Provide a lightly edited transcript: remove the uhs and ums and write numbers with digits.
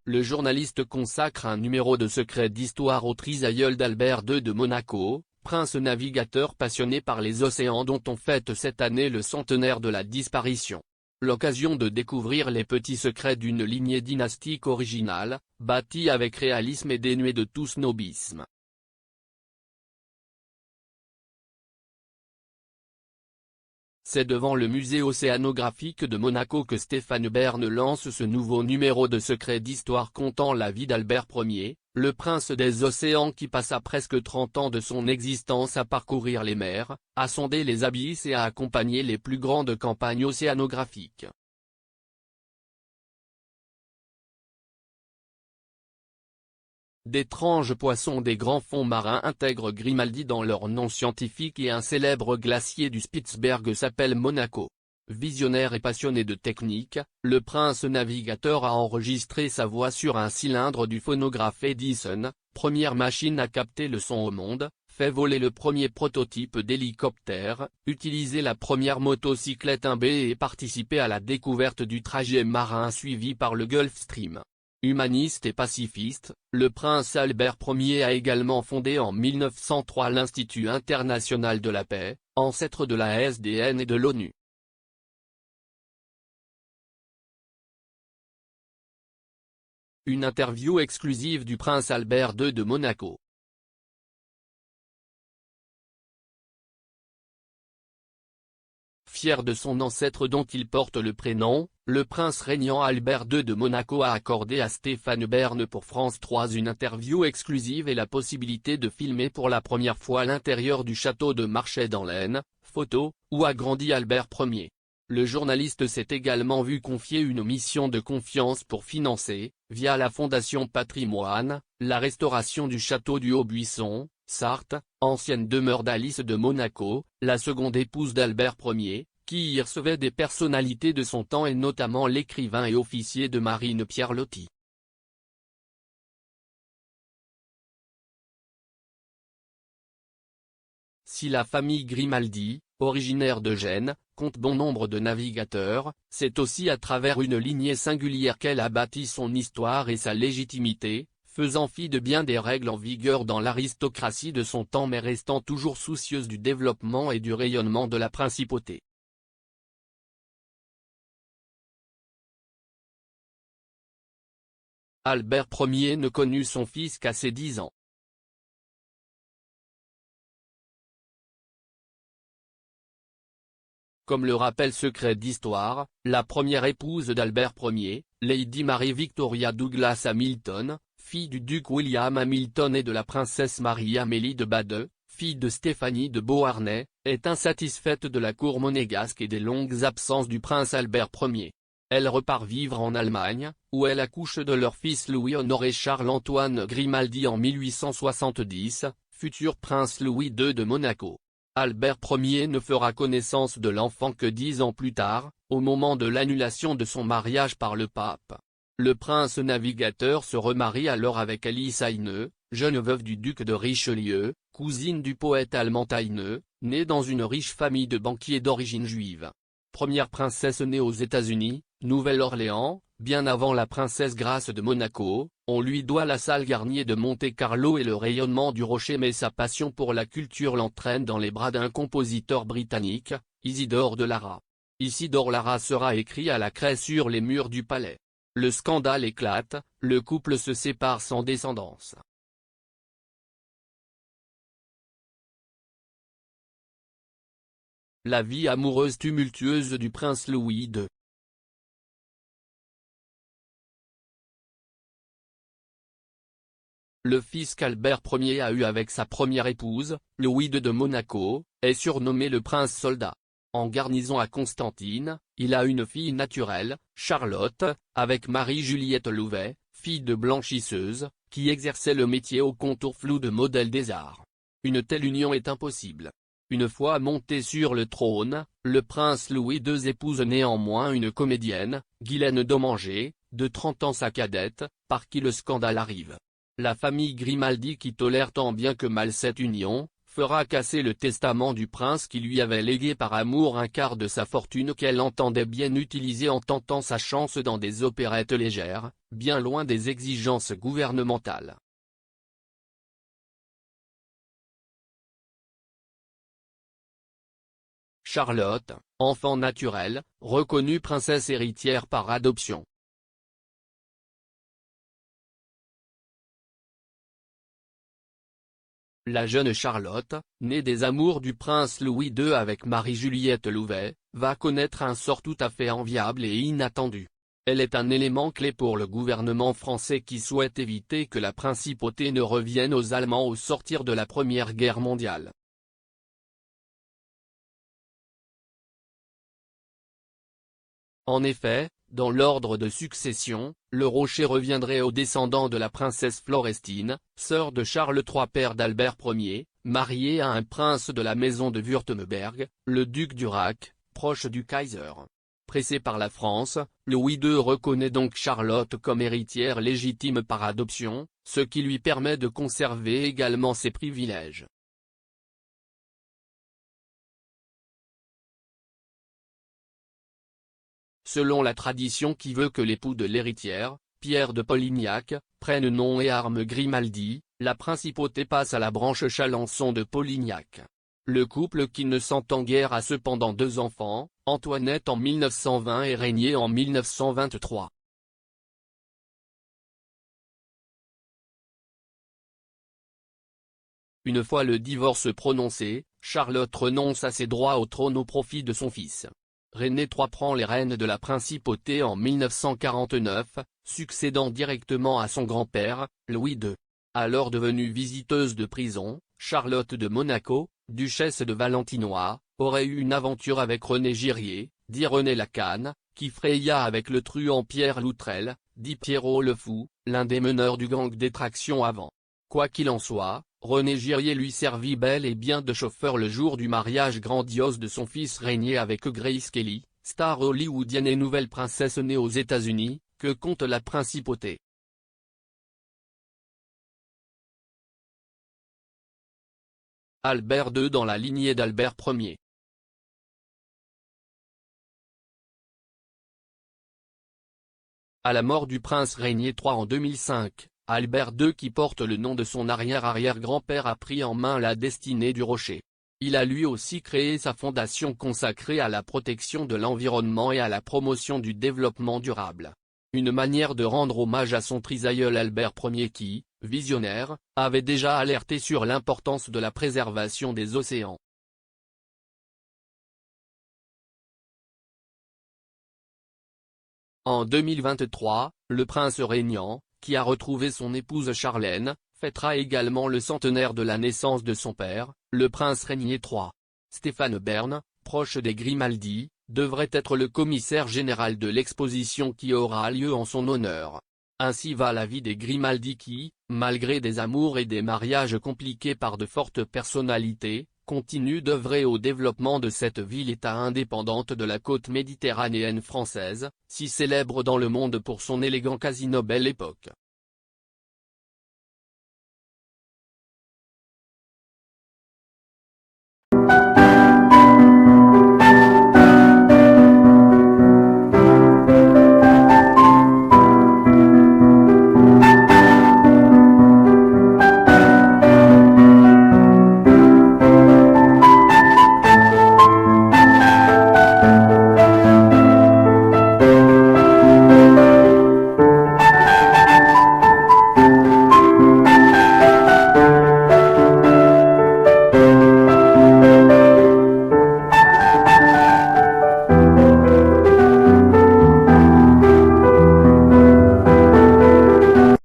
Le journaliste consacre un numéro de Secrets d'Histoire au trisaïeul d'Albert II de Monaco, prince navigateur passionné par les océans dont on fête cette année le centenaire de la disparition. L'occasion de découvrir les petits secrets d'une lignée dynastique originale, bâtie avec réalisme et dénuée de tout snobisme. C'est devant le musée océanographique de Monaco que Stéphane Bern lance ce nouveau numéro de Secrets d'Histoire contant la vie d'Albert Ier, le prince des océans qui passa presque 30 ans de son existence à parcourir les mers, à sonder les abysses et à accompagner les plus grandes campagnes océanographiques. D'étranges poissons des grands fonds marins intègrent Grimaldi dans leur nom scientifique et un célèbre glacier du Spitzberg s'appelle Monaco. Visionnaire et passionné de technique, le prince navigateur a enregistré sa voix sur un cylindre du phonographe Edison, première machine à capter le son au monde, fait voler le premier prototype d'hélicoptère, utilisé la première motocyclette 1B et participé à la découverte du trajet marin suivi par le Gulf Stream. Humaniste et pacifiste, le prince Albert Ier a également fondé en 1903 l'Institut international de la paix, ancêtre de la SDN et de l'ONU. Une interview exclusive du prince Albert II de Monaco. Fier de son ancêtre dont il porte le prénom, le prince régnant Albert II de Monaco a accordé à Stéphane Bern pour France 3 une interview exclusive et la possibilité de filmer pour la première fois l'intérieur du château de Marchais dans l'Aisne, photo, où a grandi Albert Ier. Le journaliste s'est également vu confier une mission de confiance pour financer, via la Fondation Patrimoine, la restauration du château du Haut-Buisson, Sarthe, ancienne demeure d'Alice de Monaco, la seconde épouse d'Albert Ier, qui y recevait des personnalités de son temps et notamment l'écrivain et officier de marine Pierre Loti. Si la famille Grimaldi, originaire de Gênes, compte bon nombre de navigateurs, c'est aussi à travers une lignée singulière qu'elle a bâti son histoire et sa légitimité, faisant fi de bien des règles en vigueur dans l'aristocratie de son temps mais restant toujours soucieuse du développement et du rayonnement de la principauté. Albert Ier ne connut son fils qu'à ses 10 ans. Comme le rappelle Secrets d'Histoire, la première épouse d'Albert Ier, Lady Mary Victoria Douglas Hamilton, fille du duc William Hamilton et de la princesse Marie-Amélie de Bade, fille de Stéphanie de Beauharnais, est insatisfaite de la cour monégasque et des longues absences du prince Albert Ier. Elle repart vivre en Allemagne, où elle accouche de leur fils Louis-Honoré Charles-Antoine Grimaldi en 1870, futur prince Louis II de Monaco. Albert Ier ne fera connaissance de l'enfant que 10 ans plus tard, au moment de l'annulation de son mariage par le pape. Le prince navigateur se remarie alors avec Alice Heine, jeune veuve du duc de Richelieu, cousine du poète allemand Heine, née dans une riche famille de banquiers d'origine juive. Première princesse née aux États-Unis, Nouvelle-Orléans, bien avant la princesse Grace de Monaco, on lui doit la salle Garnier de Monte-Carlo et le rayonnement du Rocher mais sa passion pour la culture l'entraîne dans les bras d'un compositeur britannique, Isidore de Lara. Isidore Lara sera écrit à la craie sur les murs du palais. Le scandale éclate, le couple se sépare sans descendance. La vie amoureuse tumultueuse du prince Louis II. Le fils qu'Albert Ier a eu avec sa première épouse, Louis II de Monaco, est surnommé le prince soldat. En garnison à Constantine, il a une fille naturelle, Charlotte, avec Marie-Juliette Louvet, fille de blanchisseuse, qui exerçait le métier au contour flou de modèle des arts. Une telle union est impossible. Une fois monté sur le trône, le prince Louis II épouse néanmoins une comédienne, Guylaine Domanger, de 30 ans sa cadette, par qui le scandale arrive. La famille Grimaldi qui tolère tant bien que mal cette union, fera casser le testament du prince qui lui avait légué par amour un quart de sa fortune qu'elle entendait bien utiliser en tentant sa chance dans des opérettes légères, bien loin des exigences gouvernementales. Charlotte, enfant naturel, reconnue princesse héritière par adoption. La jeune Charlotte, née des amours du prince Louis II avec Marie-Juliette Louvet, va connaître un sort tout à fait enviable et inattendu. Elle est un élément clé pour le gouvernement français qui souhaite éviter que la principauté ne revienne aux Allemands au sortir de la Première Guerre mondiale. En effet, dans l'ordre de succession, le rocher reviendrait aux descendants de la princesse Florestine, sœur de Charles III père d'Albert Ier, mariée à un prince de la maison de Wurtemberg, le duc d'Urach, proche du Kaiser. Pressé par la France, Louis II reconnaît donc Charlotte comme héritière légitime par adoption, ce qui lui permet de conserver également ses privilèges. Selon la tradition qui veut que l'époux de l'héritière, Pierre de Polignac, prenne nom et arme Grimaldi, la principauté passe à la branche Chalancon de Polignac. Le couple qui ne s'entend guère a cependant 2 enfants, Antoinette en 1920 et Régnier en 1923. Une fois le divorce prononcé, Charlotte renonce à ses droits au trône au profit de son fils. René III prend les rênes de la principauté en 1949, succédant directement à son grand-père, Louis II. Alors devenue visiteuse de prison, Charlotte de Monaco, duchesse de Valentinois, aurait eu une aventure avec René Girier, dit René Lacanne, qui fraya avec le truand Pierre Loutrel, dit Pierrot le Fou, l'un des meneurs du gang d'Extraction avant. Quoi qu'il en soit, René Girier lui servit bel et bien de chauffeur le jour du mariage grandiose de son fils Régnier avec Grace Kelly, star hollywoodienne et nouvelle princesse née aux États-Unis, que compte la principauté. Albert II dans la lignée d'Albert Ier. À la mort du prince Régnier III en 2005, Albert II qui porte le nom de son arrière-arrière-grand-père a pris en main la destinée du rocher. Il a lui aussi créé sa fondation consacrée à la protection de l'environnement et à la promotion du développement durable. Une manière de rendre hommage à son trisaïeul Albert Ier qui, visionnaire, avait déjà alerté sur l'importance de la préservation des océans. En 2023, le prince régnant, qui a retrouvé son épouse Charlène, fêtera également le centenaire de la naissance de son père, le prince Régnier III. Stéphane Bern, proche des Grimaldi, devrait être le commissaire général de l'exposition qui aura lieu en son honneur. Ainsi va la vie des Grimaldi qui, malgré des amours et des mariages compliqués par de fortes personnalités, continue d'œuvrer au développement de cette ville-État indépendante de la côte méditerranéenne française, si célèbre dans le monde pour son élégant casino Belle Époque.